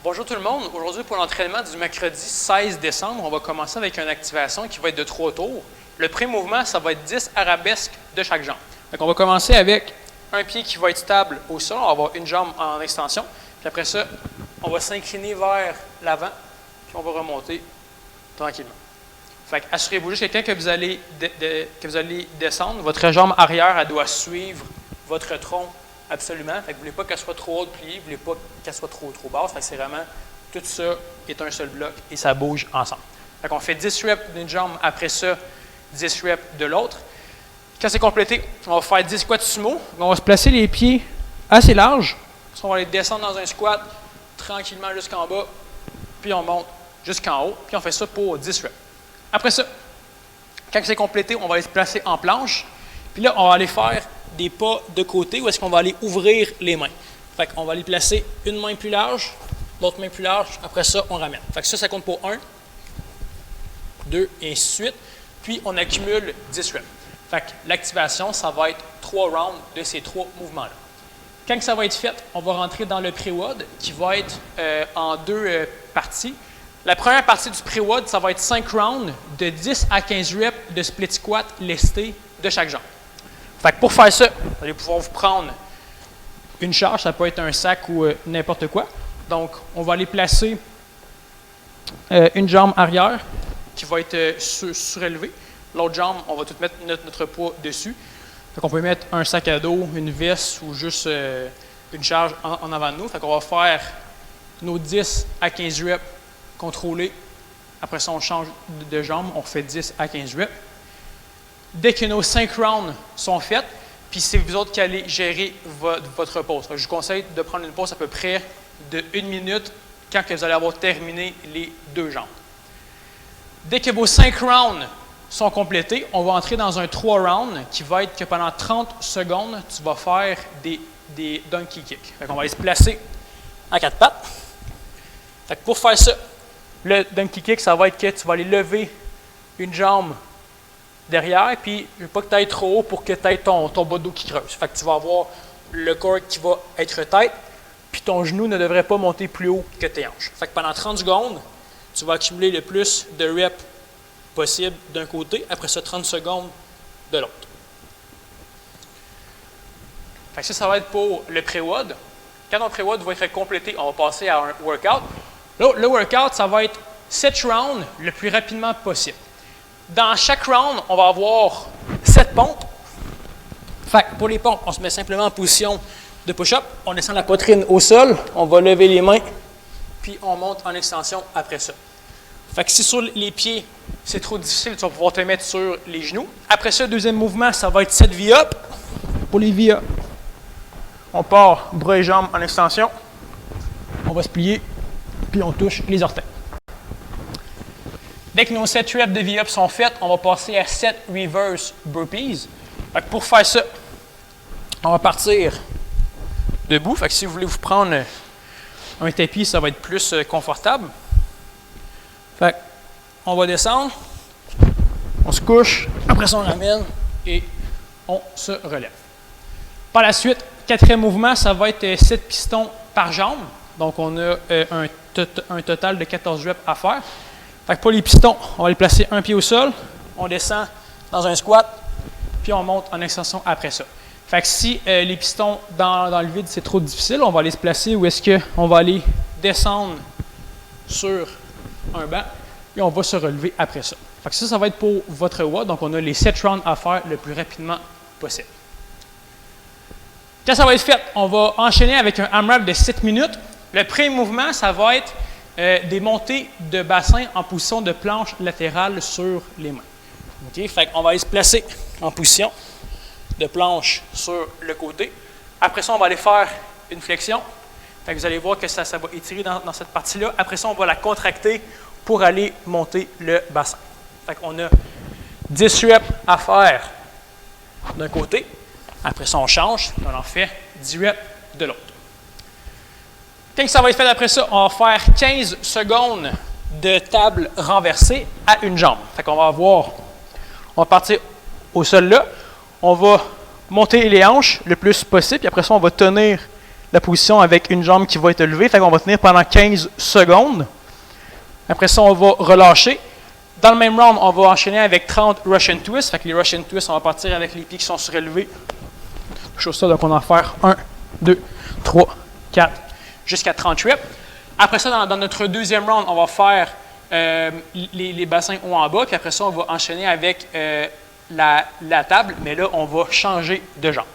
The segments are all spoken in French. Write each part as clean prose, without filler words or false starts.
Bonjour tout le monde. Aujourd'hui, pour l'entraînement du mercredi 16 décembre, on va commencer avec une activation qui va être de 3 tours. Le premier mouvement, ça va être 10 arabesques de chaque jambe. Donc, on va commencer avec un pied qui va être stable au sol. On va avoir une jambe en extension. Puis après ça, on va s'incliner vers l'avant. Puis on va remonter tranquillement. Fait que assurez-vous juste que quand vous allez descendre, votre jambe arrière, elle doit suivre votre tronc absolument. Fait que vous ne voulez pas qu'elle soit trop haute pliée, vous ne voulez pas qu'elle soit trop basse. Fait que c'est vraiment, tout ça est un seul bloc et ça bouge ensemble. Fait qu'on fait 10 reps d'une jambe, après ça, 10 reps de l'autre. Quand c'est complété, on va faire 10 squats sumo. On va se placer les pieds assez larges. On va aller descendre dans un squat tranquillement jusqu'en bas, puis on monte jusqu'en haut, puis on fait ça pour 10 reps. Après ça, quand c'est complété, on va aller se placer en planche. Puis là, on va aller faire des pas de côté où est-ce qu'on va aller ouvrir les mains. Fait qu'on va aller placer une main plus large, l'autre main plus large. Après ça, on ramène. Fait que ça compte pour 1, 2, et ainsi de suite. Puis, on accumule 10 reps. Fait que l'activation, ça va être 3 rounds de ces 3 mouvements-là. Quand ça va être fait, on va rentrer dans le pre-WOD qui va être en 2 parties. La première partie du pre-WOD, ça va être 5 rounds de 10 à 15 reps de split squat lesté de chaque jambe. Fait que pour faire ça, vous allez pouvoir vous prendre une charge, ça peut être un sac ou n'importe quoi. Donc, on va aller placer une jambe arrière qui va être surélevée. L'autre jambe, on va tout mettre notre poids dessus. Fait qu'on peut mettre un sac à dos, une veste ou juste une charge en avant de nous. Fait qu'on va faire nos 10 à 15 reps contrôlés. Après ça, on change de jambe, on fait 10 à 15 reps. Dès que nos 5 rounds sont faits, puis c'est vous autres qui allez gérer votre pause. Je vous conseille de prendre une pause à peu près de 1 minute quand que vous allez avoir terminé les 2 jambes. Dès que vos 5 rounds sont complétés, on va entrer dans un 3 rounds qui va être que pendant 30 secondes, tu vas faire des donkey kicks. On va aller se placer en 4 pattes. Fait que pour faire ça, le donkey kick, ça va être que tu vas aller lever une jambe derrière, puis je ne veux pas que tu ailles trop haut pour que tu aies ton bas de dos qui creuse. Fait que tu vas avoir le corps qui va être tête, puis ton genou ne devrait pas monter plus haut que tes hanches. Fait que pendant 30 secondes, tu vas accumuler le plus de reps possible d'un côté, après ça 30 secondes de l'autre. Fait que ça va être pour le pre-WOD. Quand ton pre-WOD va être complété, on va passer à un workout. Là, le workout, ça va être 7 rounds le plus rapidement possible. Dans chaque round, on va avoir 7 pompes. Fait que pour les pompes, on se met simplement en position de push-up. On descend la poitrine au sol, on va lever les mains, puis on monte en extension après ça. Fait que si sur les pieds, c'est trop difficile, tu vas pouvoir te mettre sur les genoux. Après ça, deuxième mouvement, ça va être 7 V-up. Pour les V-up, on part bras et jambes en extension. On va se plier, puis on touche les orteils. Dès que nos 7 reps de V-up sont faits, on va passer à 7 reverse burpees. Fait que pour faire ça, on va partir debout. Fait que si vous voulez vous prendre un tapis, ça va être plus confortable. Fait qu'on va descendre, on se couche, après ça on ramène et on se relève. Par la suite, quatrième mouvement, ça va être 7 pistons par jambe. Donc on a un total de 14 reps à faire. Fait que pour les pistons, on va les placer un pied au sol, on descend dans un squat, puis on monte en extension après ça. Fait que si les pistons dans le vide, c'est trop difficile, on va aller se placer où est-ce qu'on va aller descendre sur un banc, et on va se relever après ça. Fait que ça va être pour votre WOD, donc on a les 7 rounds à faire le plus rapidement possible. Quand ça va être fait, on va enchaîner avec un AMRAP de 7 minutes. Le premier mouvement, ça va être des montées de bassin en position de planche latérale sur les mains. Okay? Fait qu'on va aller se placer en position de planche sur le côté. Après ça, on va aller faire une flexion. Fait que vous allez voir que ça va étirer dans cette partie-là. Après ça, on va la contracter pour aller monter le bassin. Fait qu'on a 10 reps à faire d'un côté. Après ça, on change. On en fait 10 reps de l'autre. Quand ça va être fait après ça, on va faire 15 secondes de table renversée à une jambe. Fait qu'on va on va partir au sol là. On va monter les hanches le plus possible. Puis après ça, on va tenir la position avec une jambe qui va être levée. Fait qu'on va tenir pendant 15 secondes. Après ça, on va relâcher. Dans le même round, on va enchaîner avec 30 Russian Twists. Fait que les Russian Twists, on va partir avec les pieds qui sont surélevés. Chose ça, donc on va en faire 1, 2, 3, 4, jusqu'à 38. Après ça, dans notre deuxième round, on va faire les bassins haut en bas. Puis après ça, on va enchaîner avec la table. Mais là, on va changer de jambe.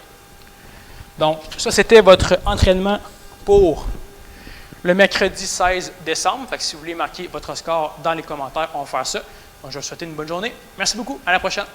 Donc, ça, c'était votre entraînement pour le mercredi 16 décembre. Fait que si vous voulez marquer votre score dans les commentaires, on va faire ça. Donc, je vais vous souhaiter une bonne journée. Merci beaucoup. À la prochaine.